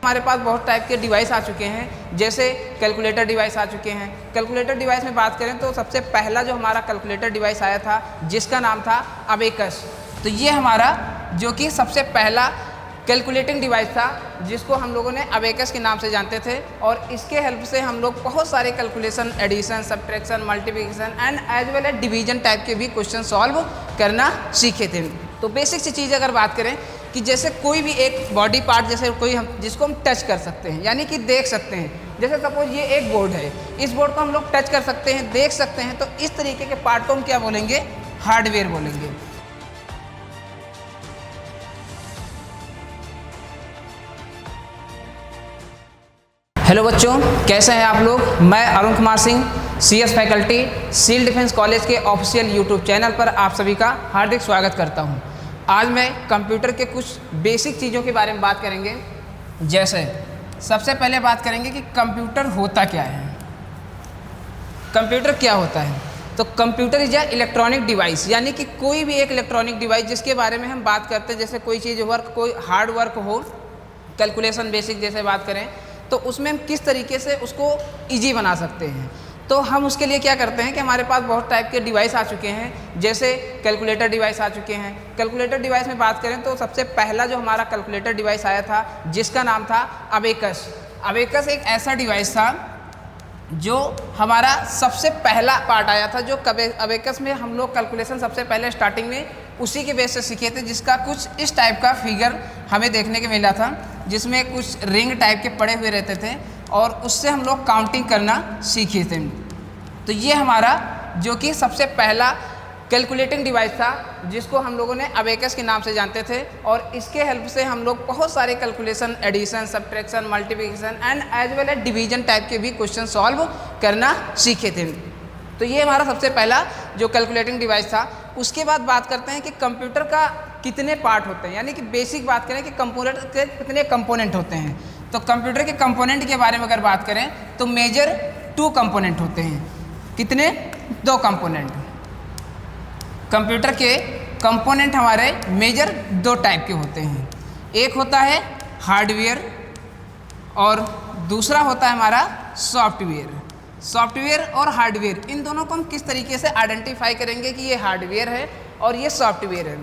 हमारे पास बहुत टाइप के डिवाइस आ चुके हैं, जैसे कैलकुलेटर डिवाइस आ चुके हैं। कैलकुलेटर डिवाइस में बात करें तो सबसे पहला जो हमारा कैलकुलेटर डिवाइस आया था जिसका नाम था अबेकस। तो ये हमारा जो कि सबसे पहला कैलकुलेटिंग डिवाइस था जिसको हम लोगों ने अबेकस के नाम से जानते थे, और इसके हेल्प से हम लोग बहुत सारे calculation, addition, subtraction, multiplication and as well as division type के भी क्वेश्चन सॉल्व करना सीखे थे। तो बेसिक सी चीज़ अगर बात करें कि जैसे कोई भी एक बॉडी पार्ट, जैसे कोई हम जिसको हम टच कर सकते हैं यानी कि देख सकते हैं, जैसे सपोज ये एक बोर्ड है, इस बोर्ड को हम लोग टच कर सकते हैं, देख सकते हैं, तो इस तरीके के पार्ट को हम क्या बोलेंगे? हार्डवेयर बोलेंगे। हेलो बच्चों, कैसे हैं आप लोग? मैं Arun Kumar Singh, CS faculty, Civil Defence College के ऑफिशियल यूट्यूब चैनल पर आप सभी का हार्दिक स्वागत करता हूं। आज मैं कंप्यूटर के कुछ बेसिक चीज़ों के बारे में बात करेंगे। जैसे सबसे पहले बात करेंगे कि कंप्यूटर होता क्या है। कंप्यूटर क्या होता है? तो computer is a electronic device, यानी कि कोई भी एक इलेक्ट्रॉनिक डिवाइस जिसके बारे में हम बात करते हैं, जैसे कोई चीज़ वर्क, कोई हार्ड वर्क हो, कैलकुलेशन बेसिक जैसे बात करें तो उसमें हम किस तरीके से उसको ईजी बना सकते हैं। तो हम उसके लिए क्या करते हैं कि हमारे पास बहुत टाइप के डिवाइस आ चुके हैं, जैसे कैलकुलेटर डिवाइस आ चुके हैं। कैलकुलेटर डिवाइस में बात करें तो सबसे पहला जो हमारा कैलकुलेटर डिवाइस आया था जिसका नाम था अबेकस। अबेकस एक ऐसा डिवाइस था जो हमारा सबसे पहला पार्ट आया था, जो अबेकस में हम लोग कैलकुलेशन सबसे पहले स्टार्टिंग में उसी के बेस से सीखे थे, जिसका कुछ इस टाइप का फिगर हमें देखने को मिला था, जिसमें कुछ रिंग टाइप के पड़े हुए रहते थे और उससे हम लोग काउंटिंग करना सीखे थे। तो ये हमारा जो कि सबसे पहला कैलकुलेटिंग डिवाइस था जिसको हम लोगों ने अबेकस के नाम से जानते थे, और इसके हेल्प से हम लोग बहुत सारे calculation, addition, subtraction, multiplication and as well as division type के भी क्वेश्चन सॉल्व करना सीखे थे। तो ये हमारा सबसे पहला जो कैलकुलेटिंग डिवाइस था। उसके बाद बात करते हैं कि कंप्यूटर का कितने पार्ट होते हैं, यानी कि बेसिक बात करें कि कंप्यूटर के कितने कंपोनेंट होते हैं। तो कंप्यूटर के कंपोनेंट के बारे में अगर बात करें तो मेजर 2 कंपोनेंट होते हैं। कितने? 2 कंपोनेंट। कंप्यूटर के कंपोनेंट हमारे मेजर 2 टाइप के होते हैं। एक होता है हार्डवेयर और दूसरा होता है हमारा सॉफ्टवेयर। सॉफ्टवेयर और हार्डवेयर, इन दोनों को हम किस तरीके से आइडेंटिफाई करेंगे कि ये हार्डवेयर है और ये सॉफ्टवेयर है।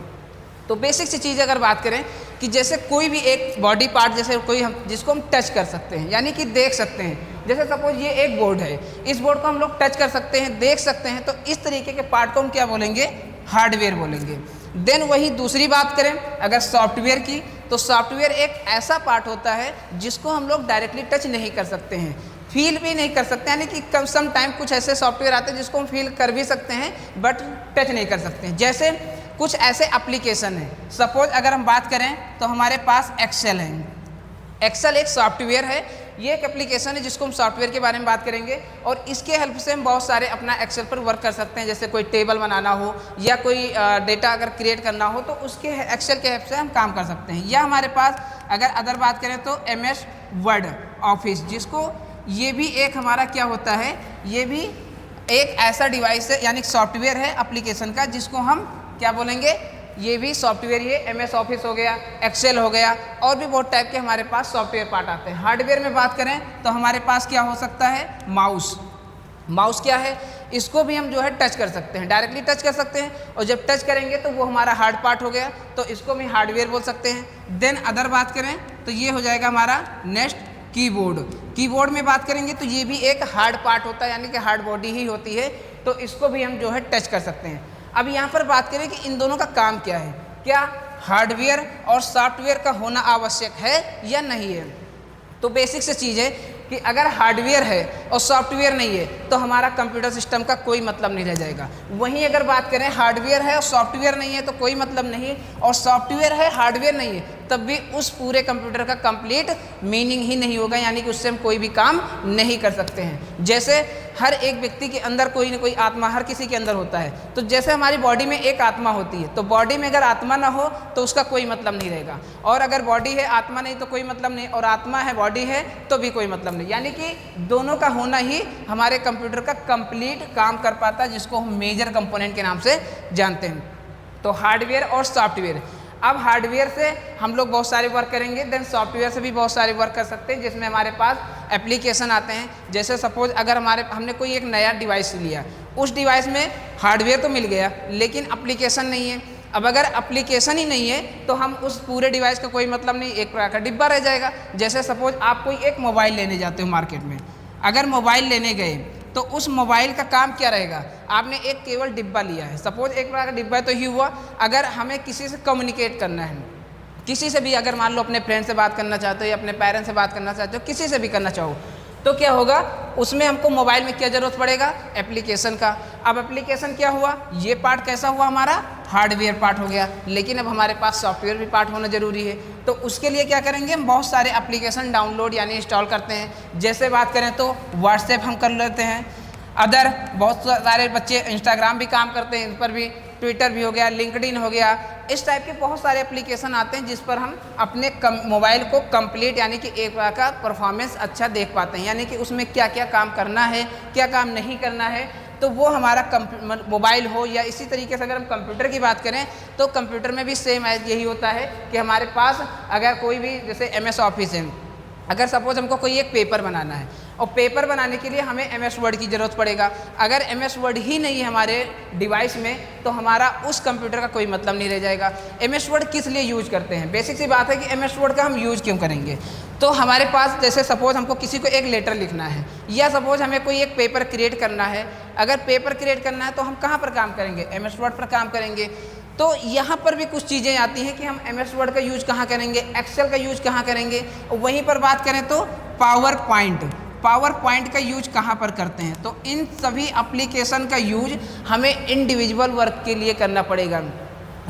तो बेसिक सी चीज़ अगर बात करें कि जैसे कोई भी एक बॉडी पार्ट, जैसे कोई हम जिसको हम टच कर सकते हैं यानी कि देख सकते हैं, जैसे सपोज ये एक बोर्ड है, इस बोर्ड को हम लोग टच कर सकते हैं, देख सकते हैं, तो इस तरीके के पार्ट को हम क्या बोलेंगे? हार्डवेयर बोलेंगे। देन वही दूसरी बात करें अगर सॉफ्टवेयर की, तो सॉफ्टवेयर एक ऐसा पार्ट होता है जिसको हम लोग डायरेक्टली टच नहीं कर सकते हैं, फील भी नहीं कर सकते, यानी कि सम टाइम कुछ ऐसे सॉफ्टवेयर आते हैं जिसको हम फील कर भी सकते हैं बट टच नहीं कर सकते हैं। जैसे कुछ ऐसे एप्लीकेशन हैं, सपोज अगर हम बात करें तो हमारे पास एक्सेल है। एक्सेल एक सॉफ्टवेयर है, ये एक एप्लीकेशन है जिसको हम सॉफ्टवेयर के बारे में बात करेंगे, और इसके हेल्प से हम बहुत सारे अपना एक्सेल पर वर्क कर सकते हैं। जैसे कोई टेबल बनाना हो या कोई डेटा अगर क्रिएट करना हो तो उसके एक्सेल के हेल्प से हम काम कर सकते हैं। या हमारे पास अगर अदर बात करें तो MS वर्ड ऑफिस, जिसको ये भी एक हमारा क्या होता है, ये भी एक ऐसा डिवाइस है यानी सॉफ्टवेयर है एप्लीकेशन का, जिसको हम क्या बोलेंगे? ये भी सॉफ्टवेयर, ये MS ऑफिस हो गया, एक्सेल हो गया, और भी बहुत टाइप के हमारे पास सॉफ्टवेयर पार्ट आते हैं। हार्डवेयर में बात करें तो हमारे पास क्या हो सकता है? माउस। माउस क्या है? इसको भी हम जो है टच कर सकते हैं, डायरेक्टली टच कर सकते हैं, और जब टच करेंगे तो वो हमारा हार्ड पार्ट हो गया, तो इसको भी हार्डवेयर बोल सकते हैं। देन अदर बात करें तो ये हो जाएगा हमारा नेक्स्ट कीबोर्ड। कीबोर्ड में बात करेंगे तो ये भी एक हार्ड पार्ट होता है, यानी कि हार्ड बॉडी ही होती है, तो इसको भी हम जो है टच कर सकते हैं। अब यहाँ पर बात करें कि इन दोनों का काम क्या है, क्या हार्डवेयर और सॉफ्टवेयर का होना आवश्यक है या नहीं है। तो बेसिक से चीज़ है कि अगर हार्डवेयर है और सॉफ्टवेयर नहीं है तो हमारा कंप्यूटर सिस्टम का कोई मतलब नहीं रह जाएगा। वहीं अगर बात करें हार्डवेयर है और सॉफ्टवेयर नहीं है तो कोई मतलब नहीं, और सॉफ्टवेयर है हार्डवेयर नहीं है तब भी उस पूरे कंप्यूटर का कंप्लीट मीनिंग ही नहीं होगा, यानी कि उससे हम कोई भी काम नहीं कर सकते हैं। जैसे हर एक व्यक्ति के अंदर कोई ना कोई आत्मा हर किसी के अंदर होता है, तो जैसे हमारी बॉडी में एक आत्मा होती है, तो बॉडी में अगर आत्मा ना हो तो उसका कोई मतलब नहीं रहेगा, और अगर बॉडी है आत्मा नहीं तो कोई मतलब नहीं, और आत्मा है बॉडी है तो भी कोई मतलब नहीं, यानी कि दोनों का होना ही हमारे कंप्यूटर का कंप्लीट काम कर पाता है, जिसको हम मेजर कंपोनेंट के नाम से जानते हैं। तो हार्डवेयर और सॉफ्टवेयर, अब हार्डवेयर से हम लोग बहुत सारे वर्क करेंगे, देन सॉफ्टवेयर से भी बहुत सारे वर्क कर सकते हैं, जिसमें हमारे पास एप्लीकेशन आते हैं। जैसे सपोज अगर हमने कोई एक नया डिवाइस लिया, उस डिवाइस में हार्डवेयर तो मिल गया लेकिन एप्लीकेशन नहीं है। अब अगर एप्लीकेशन ही नहीं है तो हम उस पूरे डिवाइस का कोई मतलब नहीं, एक प्रकार का डिब्बा रह जाएगा। जैसे सपोज आप कोई एक मोबाइल लेने जाते हो मार्केट में, अगर मोबाइल लेने गए तो उस मोबाइल का काम क्या रहेगा, आपने एक केवल डिब्बा लिया है, सपोज एक प्रकार का डिब्बा तो ही हुआ। अगर हमें किसी से कम्युनिकेट करना है, किसी से भी, अगर मान लो अपने फ्रेंड से बात करना चाहते हो या अपने पेरेंट्स से बात करना चाहते हो, किसी से भी करना चाहो, तो क्या होगा, उसमें हमको मोबाइल में क्या ज़रूरत पड़ेगा, एप्लीकेशन का। अब एप्लीकेशन क्या हुआ, ये पार्ट कैसा हुआ, हमारा हार्डवेयर पार्ट हो गया, लेकिन अब हमारे पास सॉफ्टवेयर भी पार्ट होना ज़रूरी है। तो उसके लिए क्या करेंगे, हम बहुत सारे एप्लीकेशन डाउनलोड यानी इंस्टॉल करते हैं। जैसे बात करें तो व्हाट्सएप हम कर लेते हैं, अदर बहुत सारे बच्चे इंस्टाग्राम भी काम करते हैं, इन पर भी, ट्विटर भी हो गया, लिंक्डइन हो गया, इस टाइप के बहुत सारे एप्लीकेशन आते हैं जिस पर हम अपने मोबाइल को कंप्लीट यानी कि एक बार का परफॉर्मेंस अच्छा देख पाते हैं, यानी कि उसमें क्या क्या काम करना है, क्या काम नहीं करना है। तो वो हमारा मोबाइल हो या इसी तरीके से अगर हम कंप्यूटर की बात करें तो कंप्यूटर में भी सेम यही होता है कि हमारे पास अगर कोई भी, जैसे MS ऑफिस है, अगर सपोज हमको कोई एक पेपर बनाना है और पेपर बनाने के लिए हमें MS वर्ड की ज़रूरत पड़ेगा। अगर MS वर्ड ही नहीं है हमारे डिवाइस में तो हमारा उस कंप्यूटर का कोई मतलब नहीं रह जाएगा। MS वर्ड किस लिए यूज करते हैं, बेसिक सी बात है कि MS वर्ड का हम यूज क्यों करेंगे। तो हमारे पास जैसे सपोज हमको किसी को एक लेटर लिखना है या सपोज हमें कोई एक पेपर क्रिएट करना है, अगर पेपर क्रिएट करना है तो हम कहाँ पर काम करेंगे, MS वर्ड पर काम करेंगे। तो यहाँ पर भी कुछ चीज़ें आती हैं कि हम MS वर्ड का यूज कहाँ करेंगे, एक्सेल का यूज कहाँ करेंगे। वहीं पर बात करें तो पावर पॉइंट का यूज कहाँ पर करते हैं। तो इन सभी एप्लीकेशन का यूज हमें इंडिविजुअल वर्क के लिए करना पड़ेगा।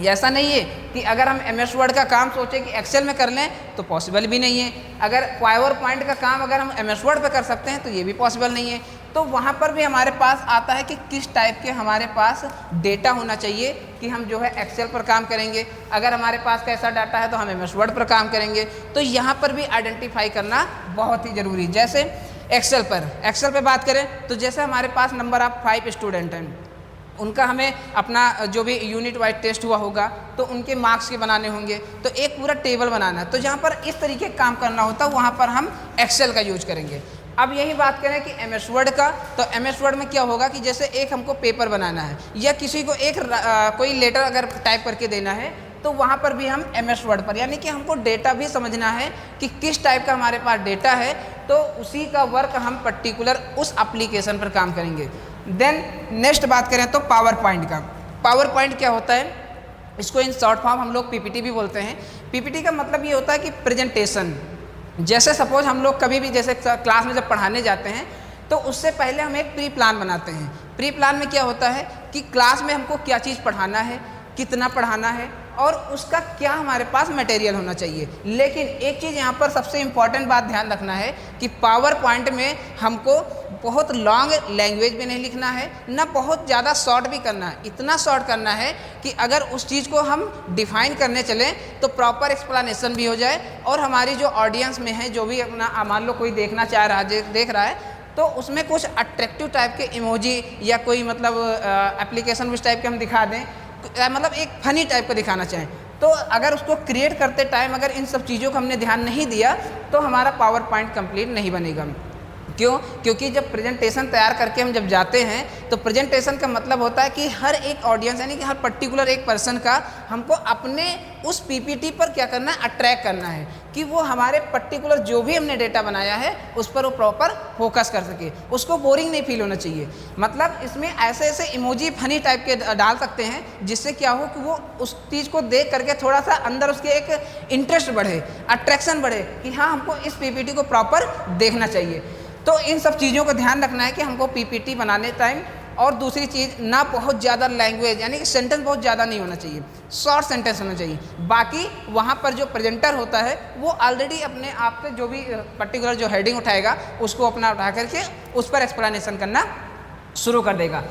ऐसा नहीं है कि अगर हम MS वर्ड का काम सोचें कि एक्सेल में कर लें तो पॉसिबल भी नहीं है। अगर पावर पॉइंट का काम अगर हम MS वर्ड पे कर सकते हैं तो ये भी पॉसिबल नहीं है। तो वहाँ पर भी हमारे पास आता है कि किस टाइप के हमारे पास डेटा होना चाहिए कि हम जो है एक्सेल पर काम करेंगे, अगर हमारे पास कैसा डाटा है तो हम MS वर्ड पर काम करेंगे। तो यहाँ पर भी आइडेंटिफाई करना बहुत ही ज़रूरी। जैसे एक्सेल पे बात करें तो जैसे हमारे पास नंबर ऑफ 5 स्टूडेंट हैं, उनका हमें अपना जो भी यूनिट वाइज टेस्ट हुआ होगा तो उनके मार्क्स के बनाने होंगे, तो एक पूरा टेबल बनाना है। तो जहाँ पर इस तरीके काम करना होता है वहाँ पर हम एक्सेल का यूज करेंगे। अब यही बात करें कि MS वर्ड का, तो MS वर्ड में क्या होगा कि जैसे एक हमको पेपर बनाना है या किसी को एक कोई लेटर अगर टाइप करके देना है तो वहाँ पर भी हम MS वर्ड पर, यानी कि हमको डेटा भी समझना है कि किस टाइप का हमारे पास डेटा है, तो उसी का वर्क हम पर्टिकुलर उस एप्लीकेशन पर काम करेंगे। देन नेक्स्ट बात करें तो पावर पॉइंट क्या होता है, इसको इन शॉर्ट फॉर्म हम लोग PPT भी बोलते हैं। PPT का मतलब ये होता है कि प्रेजेंटेशन। जैसे सपोज हम लोग कभी भी जैसे क्लास में जब पढ़ाने जाते हैं तो उससे पहले हम एक प्री प्लान बनाते हैं। प्री प्लान में क्या होता है कि क्लास में हमको क्या चीज़ पढ़ाना है, कितना पढ़ाना है और उसका क्या हमारे पास मटेरियल होना चाहिए। लेकिन एक चीज़ यहाँ पर सबसे इम्पॉर्टेंट बात ध्यान रखना है कि पावर पॉइंट में हमको बहुत लॉन्ग लैंग्वेज में नहीं लिखना है, ना बहुत ज़्यादा शॉर्ट भी करना है। इतना शॉर्ट करना है कि अगर उस चीज़ को हम डिफाइन करने चलें तो प्रॉपर एक्सप्लेनेशन भी हो जाए और हमारी जो ऑडियंस में है, जो भी अपना मान लो कोई देखना चाह रहा है, देख रहा है, तो उसमें कुछ अट्रैक्टिव टाइप के इमोजी या कोई मतलब एप्लीकेशन उस टाइप के हम दिखा दें, मतलब एक फनी टाइप का दिखाना चाहें, तो अगर उसको क्रिएट करते टाइम अगर इन सब चीज़ों को हमने ध्यान नहीं दिया तो हमारा पावर पॉइंट कंप्लीट नहीं बनेगा। क्यों? क्योंकि जब प्रेजेंटेशन तैयार करके हम जब जाते हैं तो प्रेजेंटेशन का मतलब होता है कि हर एक ऑडियंस यानी कि हर पर्टिकुलर एक पर्सन का हमको अपने उस PPT पर क्या करना है, अट्रैक्ट करना है कि वो हमारे पर्टिकुलर जो भी हमने डेटा बनाया है उस पर वो प्रॉपर फोकस कर सके, उसको बोरिंग नहीं फील होना चाहिए। मतलब इसमें ऐसे ऐसे इमोजी फनी टाइप के डाल सकते हैं जिससे क्या हो कि वो उस चीज़ को देख करके थोड़ा सा अंदर उसके एक इंटरेस्ट बढ़े, अट्रैक्शन बढ़े कि हाँ हमको इस PPT को प्रॉपर देखना चाहिए। तो इन सब चीज़ों का ध्यान रखना है कि हमको PPT बनाने टाइम। और दूसरी चीज़, ना बहुत ज़्यादा लैंग्वेज यानी कि सेंटेंस बहुत ज़्यादा नहीं होना चाहिए, शॉर्ट सेंटेंस होना चाहिए। बाकी वहाँ पर जो प्रेजेंटर होता है वो ऑलरेडी अपने आप से जो भी पर्टिकुलर जो हेडिंग उठाएगा उसको अपना उठा करके उस पर एक्सप्लेनेशन करना शुरू कर देगा।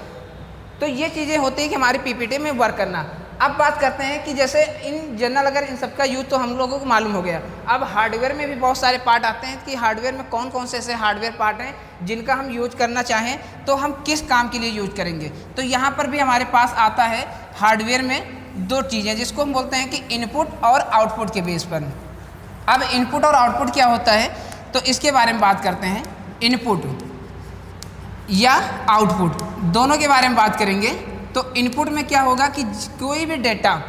तो ये चीज़ें होती हैं कि हमारी PPT में वर्क करना। अब बात करते हैं कि जैसे इन जनरल अगर इन सब का यूज़ तो हम लोगों को मालूम हो गया। अब हार्डवेयर में भी बहुत सारे पार्ट आते हैं कि हार्डवेयर में कौन कौन से ऐसे हार्डवेयर पार्ट हैं जिनका हम यूज करना चाहें तो हम किस काम के लिए यूज करेंगे। तो यहाँ पर भी हमारे पास आता है हार्डवेयर में दो चीज़ें जिसको हम बोलते हैं कि इनपुट और आउटपुट के बेस पर। अब इनपुट और आउटपुट क्या होता है तो इसके बारे में बात करते हैं। इनपुट या आउटपुट दोनों के बारे में बात करेंगे। तो इनपुट में क्या होगा कि कोई भी डेटा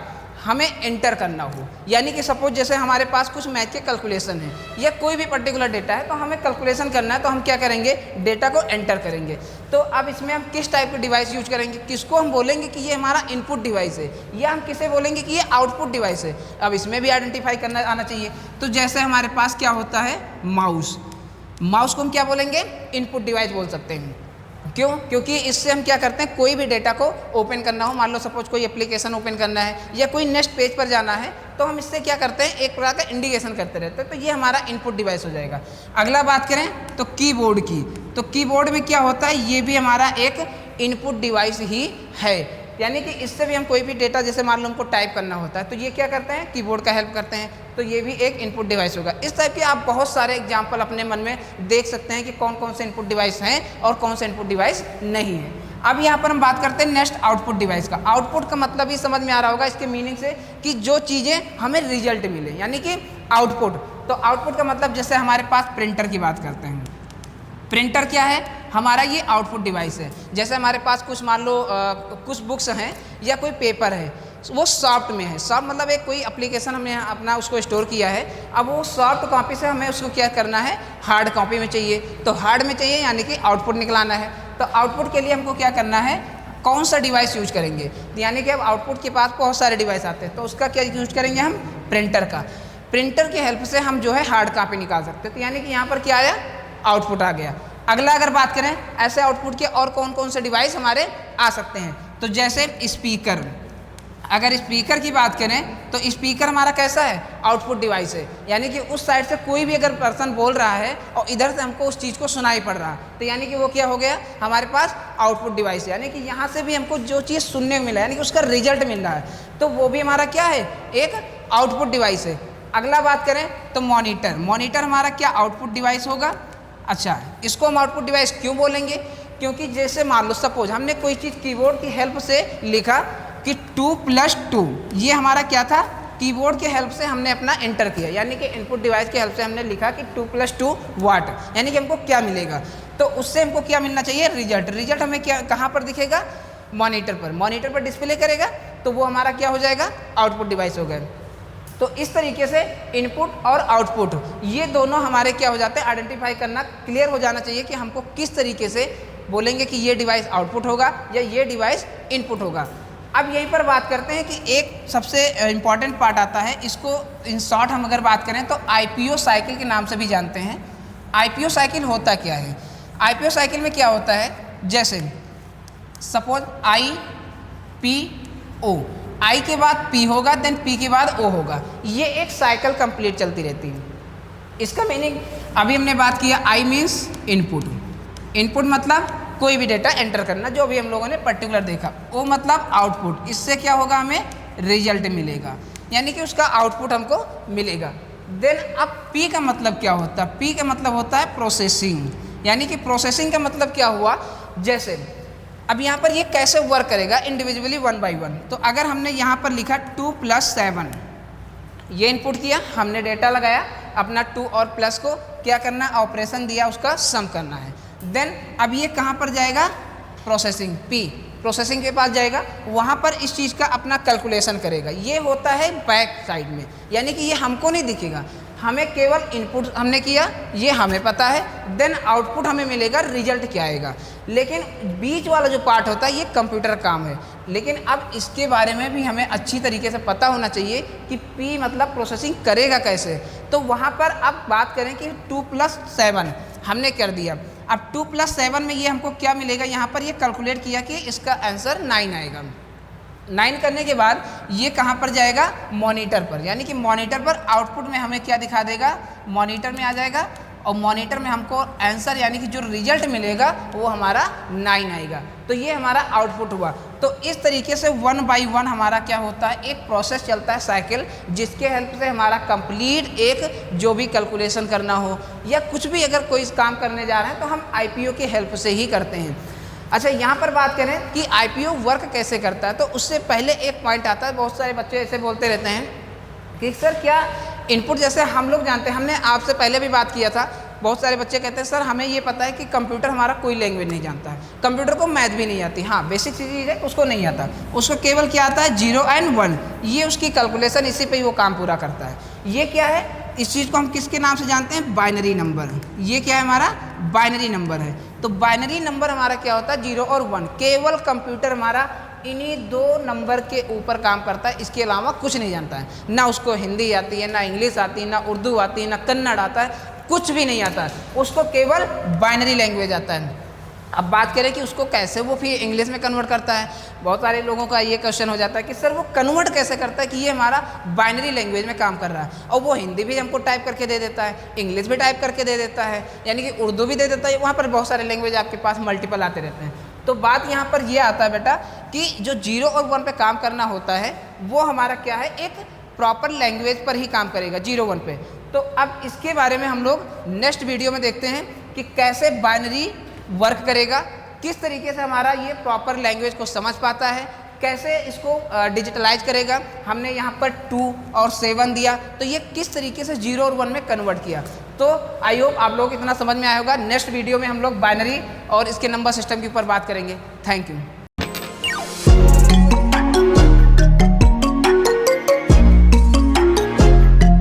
हमें एंटर करना हो, यानी कि सपोज जैसे हमारे पास कुछ मैथ के कैलकुलेशन है या कोई भी पर्टिकुलर डेटा है तो हमें कैलकुलेशन करना है, तो हम क्या करेंगे, डेटा को एंटर करेंगे। तो अब इसमें हम किस टाइप के डिवाइस यूज करेंगे, किसको हम बोलेंगे कि ये हमारा इनपुट डिवाइस है या हम किसे बोलेंगे कि ये आउटपुट डिवाइस है। अब इसमें भी आइडेंटिफाई करना आना चाहिए। तो जैसे हमारे पास क्या होता है, माउस को हम क्या बोलेंगे, इनपुट डिवाइस बोल सकते हैं। क्यों? क्योंकि इससे हम क्या करते हैं, कोई भी डेटा को ओपन करना हो, मान लो सपोज कोई एप्लीकेशन ओपन करना है या कोई नेक्स्ट पेज पर जाना है, तो हम इससे क्या करते हैं, एक प्रकार का इंडिकेशन करते रहते हैं। तो ये हमारा इनपुट डिवाइस हो जाएगा। अगला बात करें तो कीबोर्ड की, तो कीबोर्ड में क्या होता है, ये भी हमारा एक इनपुट डिवाइस ही है। यानी कि इससे भी हम कोई भी डेटा जैसे मान लो हमको टाइप करना होता है तो ये क्या करते हैं, कीबोर्ड का हेल्प करते हैं। तो ये भी एक इनपुट डिवाइस होगा। इस टाइप के आप बहुत सारे एग्जाम्पल अपने मन में देख सकते हैं कि कौन कौन से इनपुट डिवाइस हैं और कौन से इनपुट डिवाइस नहीं है। अब यहाँ पर हम बात करते हैं नेक्स्ट आउटपुट डिवाइस का। आउटपुट का मतलब ही समझ में आ रहा होगा इसके मीनिंग से कि जो चीज़ें हमें रिजल्ट मिले, यानी कि आउटपुट। तो आउटपुट का मतलब जैसे हमारे पास प्रिंटर की बात करते हैं, प्रिंटर क्या है, हमारा ये आउटपुट डिवाइस है। जैसे हमारे पास कुछ मान लो कुछ बुक्स हैं या कोई पेपर है, वो सॉफ्ट में है। सॉफ्ट मतलब एक कोई एप्लीकेशन हमने अपना उसको स्टोर किया है, अब वो सॉफ्ट कॉपी से हमें उसको क्या करना है, हार्ड कॉपी में चाहिए। तो हार्ड में चाहिए यानी कि आउटपुट निकलाना है। तो आउटपुट के लिए हमको क्या करना है, कौन सा डिवाइस यूज करेंगे, यानी कि अब आउटपुट के पास बहुत सारे डिवाइस आते हैं, तो उसका क्या यूज करेंगे हम, प्रिंटर का। प्रिंटर की हेल्प से हम जो है हार्ड कॉपी निकाल सकते हैं। तो यानी कि यहाँ पर क्या आया, आउटपुट आ गया। अगला अगर बात करें ऐसे आउटपुट के और कौन कौन से डिवाइस हमारे आ सकते हैं, तो जैसे स्पीकर। अगर स्पीकर की बात करें तो स्पीकर हमारा कैसा है, आउटपुट डिवाइस है। यानी कि उस साइड से कोई भी अगर पर्सन बोल रहा है और इधर से हमको उस चीज़ को सुनाई पड़ रहा है, तो यानी कि वो क्या हो गया, हमारे पास आउटपुट डिवाइस है। यानी कि यहाँ से भी हमको जो चीज़ सुनने को मिला, यानी कि उसका रिजल्ट मिल रहा है, तो वो भी हमारा क्या है, एक आउटपुट डिवाइस है। अगला बात करें तो मॉनिटर। मॉनिटर हमारा क्या आउटपुट डिवाइस होगा। अच्छा, इसको हम आउटपुट डिवाइस क्यों बोलेंगे, क्योंकि जैसे मान लो सपोज हमने कोई चीज़ कीबोर्ड की हेल्प से लिखा कि 2 + 2, ये हमारा क्या था, कीबोर्ड की हेल्प से हमने अपना एंटर किया, यानी कि इनपुट डिवाइस की हेल्प से हमने लिखा कि 2 + 2 वाट, यानी कि हमको क्या मिलेगा। तो उससे हमको क्या मिलना चाहिए, रिजल्ट। रिजल्ट हमें क्या कहाँ पर दिखेगा, मॉनिटर पर। मॉनिटर पर डिस्प्ले करेगा तो वो हमारा क्या हो जाएगा, आउटपुट डिवाइस हो गया। तो इस तरीके से इनपुट और आउटपुट ये दोनों हमारे क्या हो जाते हैं, आइडेंटिफाई करना क्लियर हो जाना चाहिए कि हमको किस तरीके से बोलेंगे कि ये डिवाइस आउटपुट होगा या ये डिवाइस इनपुट होगा। अब यहीं पर बात करते हैं कि एक सबसे इम्पॉर्टेंट पार्ट आता है, इसको इन शॉर्ट हम अगर बात करें तो IPO साइकिल के नाम से भी जानते हैं। IPO साइकिल होता क्या है, IPO साइकिल में क्या होता है, जैसे सपोज IPO, I के बाद P होगा, देन P के बाद O होगा, ये एक साइकिल कंप्लीट चलती रहती है। इसका मीनिंग अभी हमने बात किया, I मीन्स इनपुट। इनपुट मतलब कोई भी डेटा एंटर करना, जो भी हम लोगों ने पर्टिकुलर देखा। O मतलब आउटपुट, इससे क्या होगा, हमें रिजल्ट मिलेगा, यानी कि उसका आउटपुट हमको मिलेगा। देन अब P का मतलब क्या होता है, P का मतलब होता है प्रोसेसिंग, यानी कि प्रोसेसिंग का मतलब क्या हुआ, जैसे अब यहाँ पर ये कैसे वर्क करेगा इंडिविजुअली 1 by 1। तो अगर हमने यहाँ पर लिखा 2 + 7, ये इनपुट किया, हमने डेटा लगाया, अपना 2 और प्लस को क्या करना, ऑपरेशन दिया, उसका सम करना है। देन अब ये कहाँ पर जाएगा, प्रोसेसिंग, P प्रोसेसिंग के पास जाएगा, वहाँ पर इस चीज़ का अपना कैलकुलेशन करेगा। ये होता है बैक साइड में, यानी कि ये हमको नहीं दिखेगा, हमें केवल इनपुट हमने किया, ये हमें पता है, देन आउटपुट हमें मिलेगा, रिजल्ट क्या आएगा। लेकिन बीच वाला जो पार्ट होता है ये कंप्यूटर काम है। लेकिन अब इसके बारे में भी हमें अच्छी तरीके से पता होना चाहिए कि P मतलब प्रोसेसिंग करेगा कैसे। तो वहाँ पर अब बात करें कि 2 + 7 हमने कर दिया, अब 2 + 7 में ये हमको क्या मिलेगा, यहाँ पर ये कैलकुलेट किया कि इसका आंसर 9 आएगा। 9 करने के बाद ये कहाँ पर जाएगा, मॉनिटर पर, यानी कि मॉनिटर पर आउटपुट में हमें क्या दिखा देगा, मॉनिटर में आ जाएगा, और मॉनिटर में हमको आंसर यानी कि जो रिजल्ट मिलेगा वो हमारा 9 आएगा। तो ये हमारा आउटपुट हुआ। तो इस तरीके से 1 by 1 हमारा क्या होता है, एक प्रोसेस चलता है साइकिल, जिसके हेल्प से हमारा कंप्लीट एक जो भी कैलकुलेशन करना हो या कुछ भी अगर कोई काम करने जा रहे हैं तो हम IPO की हेल्प से ही करते हैं। अच्छा, यहाँ पर बात करें कि IPO वर्क कैसे करता है, तो उससे पहले एक पॉइंट आता है। बहुत सारे बच्चे ऐसे बोलते रहते हैं कि सर क्या इनपुट, जैसे हम लोग जानते हैं, हमने आपसे पहले भी बात किया था, बहुत सारे बच्चे कहते हैं सर हमें ये पता है कि कंप्यूटर हमारा कोई लैंग्वेज नहीं जानता है, कंप्यूटर को मैथ भी नहीं आती। हाँ, बेसिक चीज़ है, उसको नहीं आता, उसको केवल क्या आता है 0 और 1, ये उसकी कैलकुलेशन, इसी पे ही वो काम पूरा करता है। ये क्या है, इस चीज़ को हम किसके नाम से जानते हैं, बाइनरी नंबर। ये क्या है, हमारा बाइनरी नंबर है। तो बाइनरी नंबर हमारा क्या होता है 0 और 1, केवल कंप्यूटर हमारा इन्हीं 2 नंबर के ऊपर काम करता है, इसके अलावा कुछ नहीं जानता है। ना उसको हिंदी आती है, ना इंग्लिश आती है, ना उर्दू आती है, ना कन्नड़ आता है, कुछ भी नहीं आता है, उसको केवल बाइनरी लैंग्वेज आता है। अब बात करें कि उसको कैसे वो फिर इंग्लिश में कन्वर्ट करता है। बहुत सारे लोगों का ये क्वेश्चन हो जाता है कि सर वो कन्वर्ट कैसे करता है कि ये हमारा बाइनरी लैंग्वेज में काम कर रहा है, और वो हिंदी भी हमको टाइप करके दे देता है, इंग्लिश भी टाइप करके दे देता है, यानी कि उर्दू भी दे देता है। वहाँ पर बहुत सारे लैंग्वेज आपके पास मल्टीपल आते रहते हैं। तो बात यहाँ पर ये आता है बेटा कि जो 0 और 1 पे काम करना होता है वो हमारा क्या है, एक प्रॉपर लैंग्वेज पर ही काम करेगा 0 1 पे। तो अब इसके बारे में हम लोग नेक्स्ट वीडियो में देखते हैं कि कैसे बाइनरी वर्क करेगा, किस तरीके से हमारा ये प्रॉपर लैंग्वेज को समझ पाता है, कैसे इसको डिजिटलाइज करेगा। हमने यहाँ पर 2 और 7 दिया, तो ये किस तरीके से 0 और 1 में कन्वर्ट किया। तो आई होप आप लोग इतना समझ में आया होगा। नेक्स्ट वीडियो में हम लोग बाइनरी और इसके नंबर सिस्टम के ऊपर बात करेंगे। Thank you.